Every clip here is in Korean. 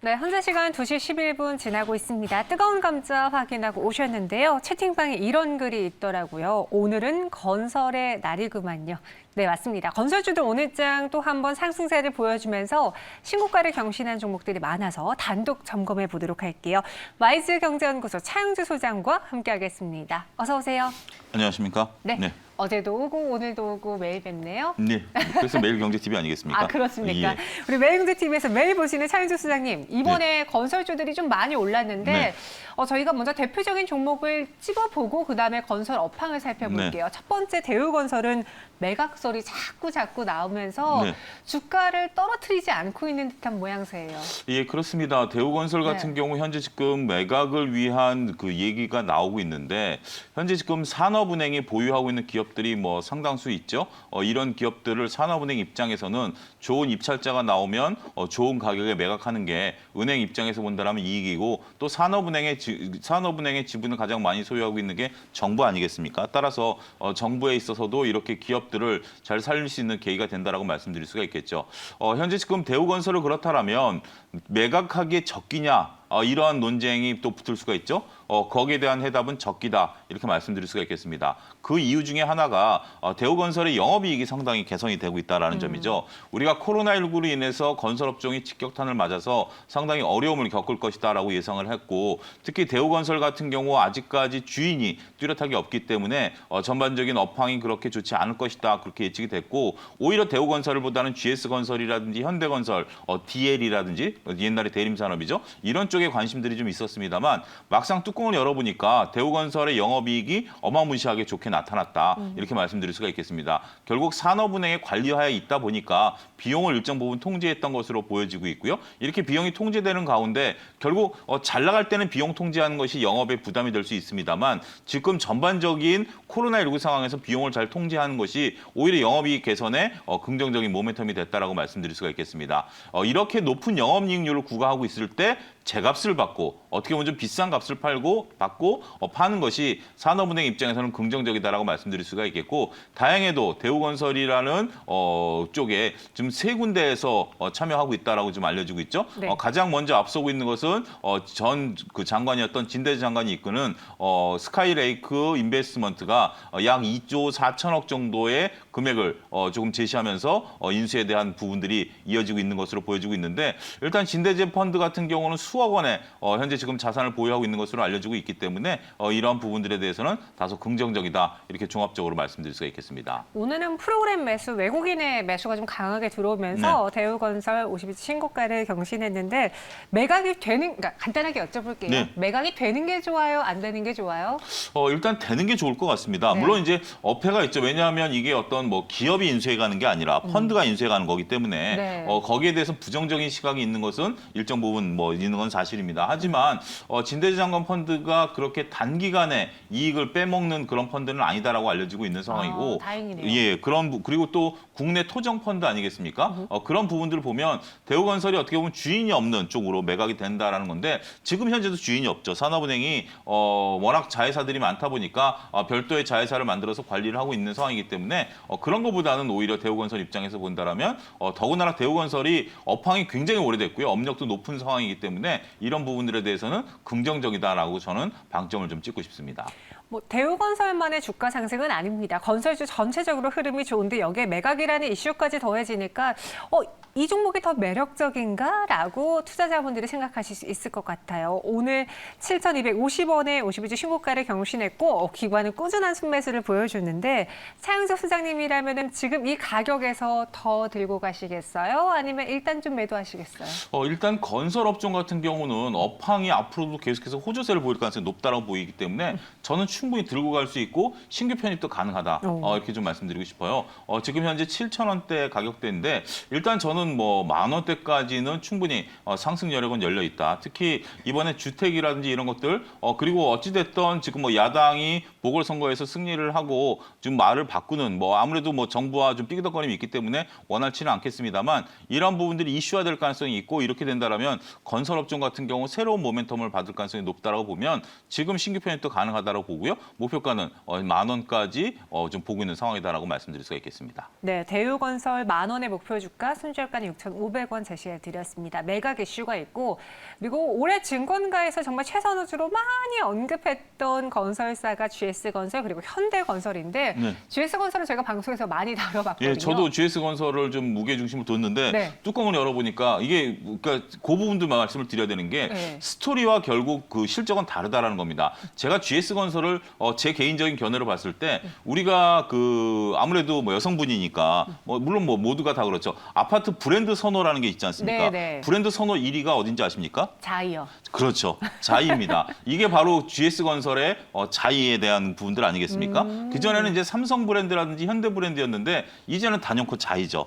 네, 현재 시간 2시 11분 지나고 있습니다. 뜨거운 감자 확인하고 오셨는데요. 채팅방에 이런 글이 있더라고요. 오늘은 건설의 날이구만요. 네, 맞습니다. 건설주들 오늘장 또 한 번 상승세를 보여주면서 신고가를 경신한 종목들이 많아서 단독 점검해 보도록 할게요. 와이즈 경제연구소 차영주 소장과 함께하겠습니다. 어서 오세요. 안녕하십니까? 네. 어제도 오고 오늘도 오고 매일 뵙네요. 네. 그래서 매일경제TV 아니겠습니까? 아, 그렇습니까? 예. 우리 매일경제TV에서 매일 보시는 차윤수 소장님, 이번에 건설주들이 좀 많이 올랐는데 네. 저희가 먼저 대표적인 종목을 찝어보고 그다음에 건설 업황을 살펴볼게요. 첫 번째 대우건설은 매각설이 자꾸 나오면서 네. 주가를 떨어뜨리지 않고 있는 듯한 모양새예요. 예, 그렇습니다. 대우건설 같은 경우 현재 지금 매각을 위한 그 얘기가 나오고 있는데 현재 지금 산업은행이 보유하고 있는 기업들이 뭐 상당수 있죠. 이런 기업들을 산업은행 입장에서는 좋은 입찰자가 나오면 좋은 가격에 매각하는 게 은행 입장에서 본다면 이익이고 또 산업은행의 지분을 가장 많이 소유하고 있는 게 정부 아니겠습니까? 따라서 정부에 있어서도 이렇게 기업들을 잘 살릴 수 있는 계기가 된다라고 말씀드릴 수가 있겠죠. 현재 지금 대우건설을 그렇다라면 매각하기에 적기냐? 이러한 논쟁이 또 붙을 수가 있죠. 거기에 대한 해답은 적기다 이렇게 말씀드릴 수가 있겠습니다. 그 이유 중에 하나가 대우건설의 영업이익이 상당히 개선이 되고 있다는 점이죠. 우리가 코로나19로 인해서 건설업종이 직격탄을 맞아서 상당히 어려움을 겪을 것이다라고 예상을 했고 특히 대우건설 같은 경우 아직까지 주인이 뚜렷하게 없기 때문에 전반적인 업황이 그렇게 좋지 않을 것이다 그렇게 예측이 됐고 오히려 대우건설보다는 GS건설이라든지 현대건설, DL이라든지 옛날에 대림산업이죠. 이런 쪽에 관심들이 좀 있었습니다만 막상 뚜껑을 열어보니까 대우건설의 영업이익이 어마무시하게 좋게 나타났다. 이렇게 말씀드릴 수가 있겠습니다. 결국 산업은행에 관리하에 있다 보니까 비용을 일정 부분 통제했던 것으로 보여지고 있고요. 이렇게 비용이 통제되는 가운데 결국 잘 나갈 때는 비용 통제하는 것이 영업에 부담이 될 수 있습니다만 지금 전반적인 코로나19 상황에서 비용을 잘 통제하는 것이 오히려 영업이익 개선에 긍정적인 모멘텀이 됐다라고 말씀드릴 수가 있겠습니다. 이렇게 높은 영업이익률을 구가하고 있을 때 제값을 받고 어떻게 보면 좀 비싼 값을 받고 파는 것이 산업은행 입장에서는 긍정적이다라고 말씀드릴 수가 있겠고 다행히도 대우건설이라는 쪽에 지금 세 군데에서 참여하고 있다라고 좀 알려지고 있죠. 네. 가장 먼저 앞서고 있는 것은 전 그 장관이었던 진대재 장관이 이끄는 스카이레이크 인베스트먼트가 약 2조 4천억 정도의 금액을 조금 제시하면서 인수에 대한 부분들이 이어지고 있는 것으로 보여지고 있는데 일단 진대재 펀드 같은 경우는 수억 원의 현재 지금 자산을 보유하고 있는 것으로 알려지고 있기 때문에 이러한 부분들에 대해서는 다소 긍정적이다 이렇게 종합적으로 말씀드릴 수가 있겠습니다. 오늘은 프로그램 매수, 외국인의 매수가 좀 강하게 들어오면서 네. 대우건설 52주 신고가를 경신했는데 매각이 되는, 그러니까 간단하게 여쭤볼게요. 네. 매각이 되는 게 좋아요? 안 되는 게 좋아요? 일단 되는 게 좋을 것 같습니다. 네. 물론 이제 어폐가 있죠. 왜냐하면 이게 어떤 뭐 기업이 인수해 가는 게 아니라 펀드가 인수해 가는 거기 때문에 네. 거기에 대해서 부정적인 시각이 있는 것은 일정 부분 뭐 있는 건 사실입니다. 하지만 진대재 장관 펀드가 그렇게 단기간에 이익을 빼먹는 그런 펀드는 아니다라고 알려지고 있는 상황이고, 다행이네요. 예, 그리고 또 국내 토정 펀드 아니겠습니까? 그런 부분들을 보면 대우건설이 어떻게 보면 주인이 없는 쪽으로 매각이 된다라는 건데 지금 현재도 주인이 없죠. 산업은행이 워낙 자회사들이 많다 보니까 별도의 자회사를 만들어서 관리를 하고 있는 상황이기 때문에 그런 것보다는 오히려 대우건설 입장에서 본다라면 더군다나 대우건설이 업황이 굉장히 오래됐고요. 업력도 높은 상황이기 때문에 이런 부분들에 대해서는 긍정적이다라고 저는 방점을 좀 찍고 싶습니다. 뭐 대우건설만의 주가 상승은 아닙니다. 건설주 전체적으로 흐름이 좋은데 여기에 매각이라는 이슈까지 더해지니까 이 종목이 더 매력적인가라고 투자자분들이 생각하실 수 있을 것 같아요. 오늘 7,250원에 52주 신고가를 경신했고 기관은 꾸준한 순매수를 보여줬는데 차영석 소장님이라면 지금 이 가격에서 더 들고 가시겠어요? 아니면 일단 좀 매도하시겠어요? 일단 건설업종 같은 경우는 업황이 앞으로도 계속해서 호조세를 보일 가능성이 높다고 보이기 때문에 저는 충분히 들고 갈 수 있고 신규 편입도 가능하다. 이렇게 좀 말씀드리고 싶어요. 지금 현재 7,000원대 가격대인데 일단 저는 뭐 10,000원대까지는 충분히 상승 여력은 열려 있다. 특히 이번에 주택이라든지 이런 것들 그리고 어찌됐든 지금 뭐 야당이 보궐선거에서 승리를 하고 좀 말을 바꾸는 뭐 아무래도 뭐 정부와 좀 삐그덕거림이 있기 때문에 원활치는 않겠습니다만 이런 부분들이 이슈화될 가능성이 있고 이렇게 된다면 건설업종 같은 경우 새로운 모멘텀을 받을 가능성이 높다라고 보면 지금 신규 편입도 가능하다고 보고요. 목표가는 10,000원까지 좀 보고 있는 상황이다라고 말씀드릴 수가 있겠습니다. 네, 대우건설 10,000원의 목표 주가, 손절 시가는 6,500원 제시해드렸습니다. 매각 이슈가 있고 그리고 올해 증권가에서 정말 최선우주로 많이 언급했던 건설사가 GS건설 그리고 현대건설인데 네. GS건설은 저희가 방송에서 많이 다뤄봤거든요. 예, 저도 GS건설을 좀 무게중심을 뒀는데 네. 뚜껑을 열어보니까 이게 그러니까 그 부분도 말씀을 드려야 되는 게 네. 스토리와 결국 그 실적은 다르다라는 겁니다. 제가 GS건설을 제 개인적인 견해로 봤을 때 우리가 그 아무래도 뭐 여성분이니까 물론 뭐 모두가 다 그렇죠. 아파트 브랜드 선호라는 게 있지 않습니까? 네, 네. 브랜드 선호 1위가 어딘지 아십니까? 자이요. 그렇죠. 자이입니다. 이게 바로 GS건설의 자이에 대한 부분들 아니겠습니까? 그전에는 이제 삼성 브랜드라든지 현대 브랜드였는데 이제는 단연코 자이죠.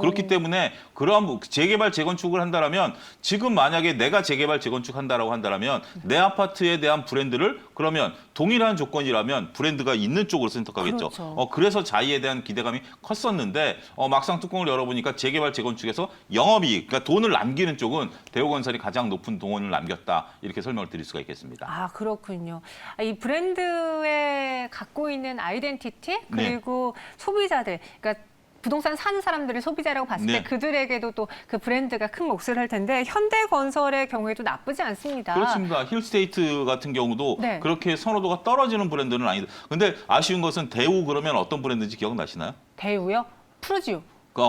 그렇기 때문에 그러한 재개발, 재건축을 한다라면 지금 만약에 내가 재개발, 재건축한다라고 한다라면 내 아파트에 대한 브랜드를 그러면 동일한 조건이라면 브랜드가 있는 쪽으로 선택하겠죠. 그렇죠. 그래서 자이에 대한 기대감이 컸었는데 막상 뚜껑을 열어보니까 재개발, 재건축에서 영업이익, 그러니까 돈을 남기는 쪽은 대우건설이 가장 높은 돈을 남겼다. 이렇게 설명을 드릴 수가 있겠습니다. 아, 그렇군요. 이 브랜드에 갖고 있는 아이덴티티 그리고 소비자들, 그러니까 부동산 사는 사람들이 소비자라고 봤을 때 네. 그들에게도 또 그 브랜드가 큰 몫을 할 텐데 현대건설의 경우에도 나쁘지 않습니다. 그렇습니다. 힐스테이트 같은 경우도 네. 그렇게 선호도가 떨어지는 브랜드는 아니다. 근데 아쉬운 것은 대우 그러면 어떤 브랜드인지 기억나시나요? 대우요? 푸르지오.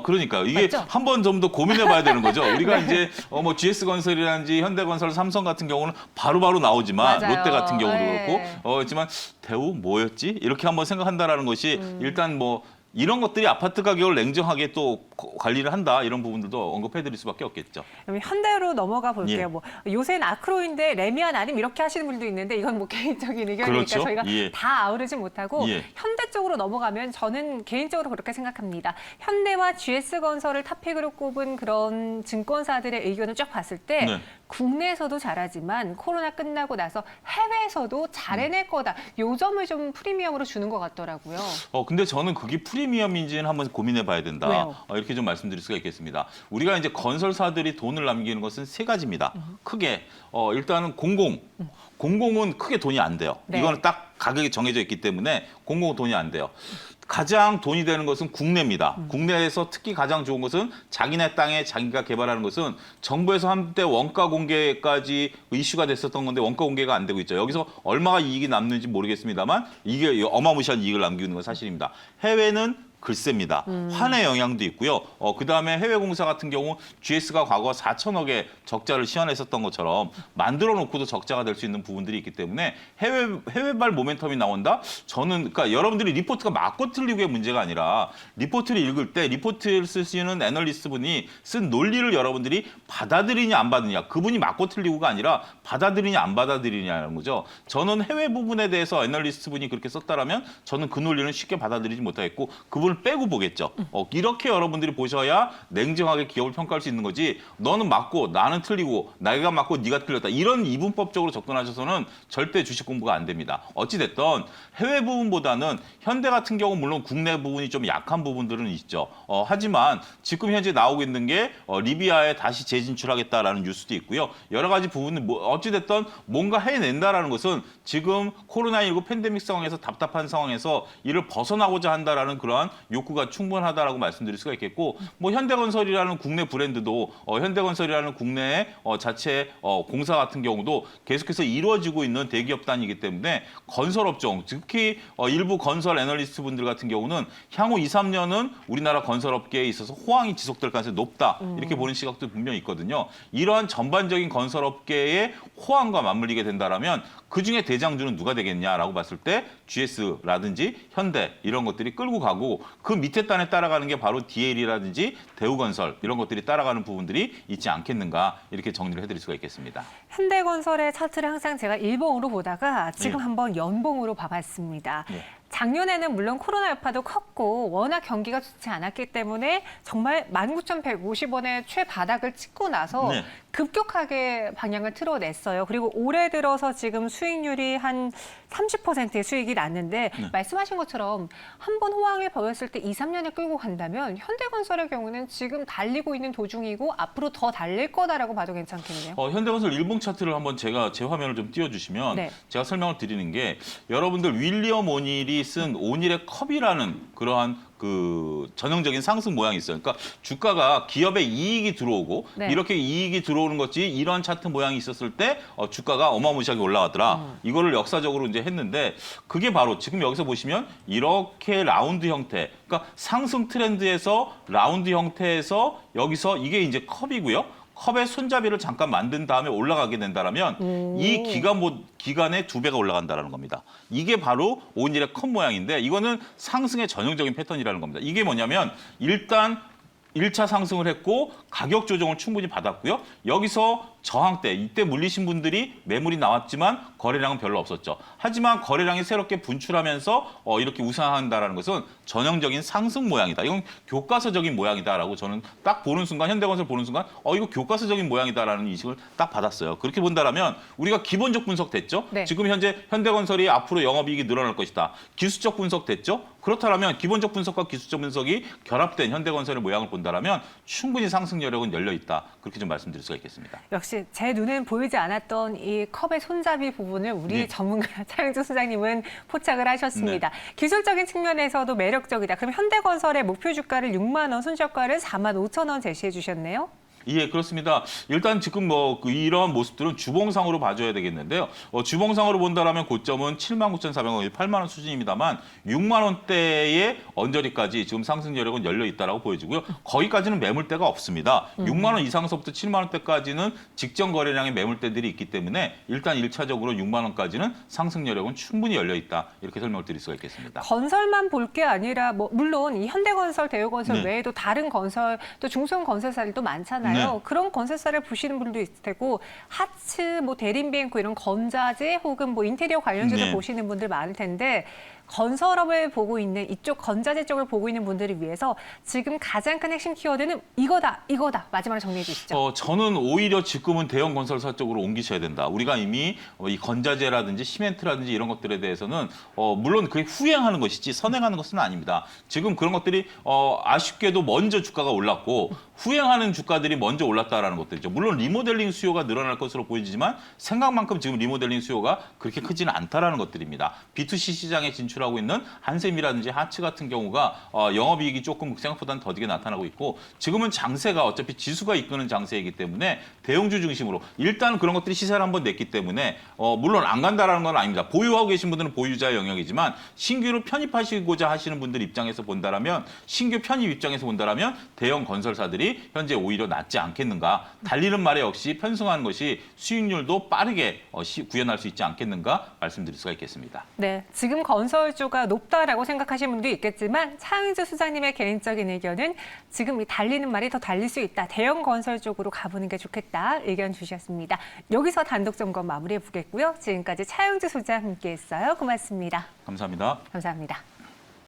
그러니까 이게 맞죠? 한 번 좀 더 고민해 봐야 되는 거죠. 우리가 이제 뭐 GS건설이라든지 현대건설, 삼성 같은 경우는 바로바로 나오지만 맞아요. 롯데 같은 경우도 네. 그렇고 하지만 대우 뭐였지? 이렇게 한번 생각한다라는 것이 일단 뭐 이런 것들이 아파트 가격을 냉정하게 또 관리를 한다 이런 부분들도 언급해드릴 수밖에 없겠죠. 그럼 현대로 넘어가 볼게요. 예. 뭐 요새는 아크로인데 레미안 아님 이렇게 하시는 분도 있는데 이건 뭐 개인적인 의견이니까 그렇죠. 저희가 예. 다 아우르지 못하고 예. 현대 쪽으로 넘어가면 저는 개인적으로 그렇게 생각합니다. 현대와 GS건설을 탑픽으로 꼽은 그런 증권사들의 의견을 쫙 봤을 때 네. 국내에서도 잘하지만 코로나 끝나고 나서 해외에서도 잘 해낼 거다. 요 점을 좀 프리미엄으로 주는 것 같더라고요. 근데 저는 그게 프리미엄인지는 한번 고민해 봐야 된다. 왜요? 이렇게 좀 말씀드릴 수가 있겠습니다. 우리가 이제 건설사들이 돈을 남기는 것은 세 가지입니다. 크게 일단은 공공은 크게 돈이 안 돼요. 네. 이거는 딱 가격이 정해져 있기 때문에 공공은 돈이 안 돼요. 가장 돈이 되는 것은 국내입니다. 국내에서 특히 가장 좋은 것은 자기네 땅에 자기가 개발하는 것은 정부에서 한때 원가 공개까지 이슈가 됐었던 건데 원가 공개가 안 되고 있죠. 여기서 얼마가 이익이 남는지 모르겠습니다만 이게 어마무시한 이익을 남기는 건 사실입니다. 해외는 글쎄입니다. 환의 영향도 있고요. 그다음에 해외 공사 같은 경우 GS가 과거 4천억의 적자를 시현했었던 것처럼 만들어 놓고도 적자가 될 수 있는 부분들이 있기 때문에 해외발 모멘텀이 나온다? 저는 그러니까 여러분들이 리포트가 맞고 틀리고의 문제가 아니라 리포트를 읽을 때 리포트를 쓰시는 애널리스트 분이 쓴 논리를 여러분들이 받아들이냐 안 받느냐 그분이 맞고 틀리고가 아니라 받아들이냐 안 받아들이냐는 거죠. 저는 해외 부분에 대해서 애널리스트 분이 그렇게 썼다라면 저는 그 논리는 쉽게 받아들이지 못하겠고 그분을 빼고 보겠죠. 이렇게 여러분들이 보셔야 냉정하게 기업을 평가할 수 있는 거지. 너는 맞고 나는 틀리고 내가 맞고 네가 틀렸다. 이런 이분법적으로 접근하셔서는 절대 주식 공부가 안 됩니다. 어찌 됐든 해외 부분보다는 현대 같은 경우 물론 국내 부분이 좀 약한 부분들은 있죠. 하지만 지금 현재 나오고 있는 게 리비아에 다시 재진출하겠다라는 뉴스도 있고요. 여러 가지 부분은 어찌 됐든 뭔가 해낸다라는 것은 지금 코로나19 팬데믹 상황에서 답답한 상황에서 이를 벗어나고자 한다라는 그러한 욕구가 충분하다라고 말씀드릴 수가 있겠고 뭐 현대건설이라는 국내 브랜드도 현대건설이라는 국내의 자체 공사 같은 경우도 계속해서 이루어지고 있는 대기업 단위이기 때문에 건설업종 특히 일부 건설 애널리스트 분들 같은 경우는 향후 2, 3년은 우리나라 건설업계에 있어서 호황이 지속될 가능성이 높다 이렇게 보는 시각도 분명히 있거든요. 이러한 전반적인 건설업계의 호황과 맞물리게 된다라면 그중에 대장주는 누가 되겠냐라고 봤을 때 GS라든지 현대 이런 것들이 끌고 가고 그 밑에 단에 따라가는 게 바로 DL이라든지 대우건설 이런 것들이 따라가는 부분들이 있지 않겠는가 이렇게 정리를 해드릴 수가 있겠습니다. 현대건설의 차트를 항상 제가 일봉으로 보다가 지금 네. 한번 연봉으로 봐봤습니다. 네. 작년에는 물론 코로나 여파도 컸고 워낙 경기가 좋지 않았기 때문에 정말 19,150원의 최바닥을 찍고 나서 네. 급격하게 방향을 틀어냈어요. 그리고 올해 들어서 지금 수익률이 한 30%의 수익이 났는데 말씀하신 것처럼 한 번 호황을 보였을 때 2, 3년을 끌고 간다면 현대건설의 경우는 지금 달리고 있는 도중이고 앞으로 더 달릴 거다라고 봐도 괜찮겠네요. 현대건설 일봉 차트를 한번 제 화면을 좀 띄워주시면 네. 제가 설명을 드리는 게 여러분들 윌리엄 오닐이 건설이 쓴 온일의 컵이라는 그러한 그 전형적인 상승 모양이 있어요. 그러니까 주가가 기업에 이익이 들어오고 네. 이렇게 이익이 들어오는 것이 이런 차트 모양이 있었을 때 주가가 어마무시하게 올라가더라. 이거를 역사적으로 이제 했는데 그게 바로 지금 여기서 보시면 이렇게 라운드 형태, 그러니까 상승 트렌드에서 라운드 형태에서 여기서 이게 이제 컵이고요. 컵의 손잡이를 잠깐 만든 다음에 올라가게 된다라면 이 기간에 2배가 올라간다라는 겁니다. 이게 바로 온일의 컵 모양인데 이거는 상승의 전형적인 패턴이라는 겁니다. 이게 뭐냐면 일단 1차 상승을 했고 가격 조정을 충분히 받았고요. 여기서 저항대, 이때 물리신 분들이 매물이 나왔지만 거래량은 별로 없었죠. 하지만 거래량이 새롭게 분출하면서 이렇게 우상한다는 것은 전형적인 상승 모양이다. 이건 교과서적인 모양이다라고 저는 딱 보는 순간, 현대건설 보는 순간 이거 교과서적인 모양이다라는 인식을 딱 받았어요. 그렇게 본다라면 우리가 기본적 분석 됐죠. 네. 지금 현재 현대건설이 앞으로 영업이익이 늘어날 것이다. 기술적 분석 됐죠. 그렇다면 기본적 분석과 기술적 분석이 결합된 현대건설의 모양을 본다라면 충분히 상승 여력은 열려 있다. 그렇게 좀 말씀드릴 수가 있겠습니다. 역시 제 눈엔 보이지 않았던 이 컵의 손잡이 부분을 우리 네. 전문가 차영주 소장님은 포착을 하셨습니다. 네. 기술적인 측면에서도 매력적이다. 그럼 현대건설의 목표 주가를 6만 원, 손절가를 4만 5천 원 제시해 주셨네요. 예, 그렇습니다. 일단 지금 이러한 모습들은 주봉상으로 봐줘야 되겠는데요. 주봉상으로 본다라면 고점은 79,400원, 8만 원 수준입니다만 6만 원대의 언저리까지 지금 상승 여력은 열려 있다라고 보여지고요. 거기까지는 매물대가 없습니다. 6만 원 이상서부터 7만 원대까지는 직전 거래량의 매물대들이 있기 때문에 일단 1차적으로 6만 원까지는 상승 여력은 충분히 열려 있다. 이렇게 설명을 드릴 수가 있겠습니다. 건설만 볼 게 아니라 물론 이 현대건설, 대우건설 네. 외에도 다른 건설 또 중소형 건설사들도 많잖아요. 네. 그런 건설사를 보시는 분도 있을 테고 하츠, 대림비행코 이런 건자재 혹은 인테리어 관련주를 네. 보시는 분들 많을 텐데 건설업을 보고 있는 이쪽 건자재 쪽을 보고 있는 분들을 위해서 지금 가장 큰 핵심 키워드는 이거다. 마지막으로 정리해 주시죠. 저는 오히려 지금은 대형 건설사 쪽으로 옮기셔야 된다. 우리가 이미 이 건자재라든지 시멘트라든지 이런 것들에 대해서는 물론 그게 후행하는 것이지 선행하는 것은 아닙니다. 지금 그런 것들이 아쉽게도 먼저 주가가 올랐고 후행하는 주가들이 먼저 올랐다라는 것들이죠. 물론 리모델링 수요가 늘어날 것으로 보이지만 생각만큼 지금 리모델링 수요가 그렇게 크지는 않다라는 것들입니다. B2C 시장에 진출하고 있는 한샘이라든지 하츠 같은 경우가 영업이익이 조금 생각보다는 더디게 나타나고 있고 지금은 장세가 어차피 지수가 이끄는 장세이기 때문에 대형주 중심으로 일단 그런 것들이 시세를 한번 냈기 때문에 물론 안 간다라는 건 아닙니다. 보유하고 계신 분들은 보유자의 영역이지만 신규로 편입하시고자 하시는 분들 입장에서 본다라면 신규 편입 입장에서 본다라면 대형 건설사들이 현재 오히려 낫지 않겠는가. 달리는 말에 역시 편승하는 것이 수익률도 빠르게 구현할 수 있지 않겠는가 말씀드릴 수가 있겠습니다. 네, 지금 건설주가 높다라고 생각하시는 분도 있겠지만 차은주 소장님의 개인적인 의견은 지금 이 달리는 말이 더 달릴 수 있다. 대형 건설 쪽으로 가보는 게 좋겠다. 의견 주셨습니다. 여기서 단독 점검 마무리해 보겠고요. 지금까지 차은주 소장 함께했어요. 고맙습니다. 감사합니다. 감사합니다.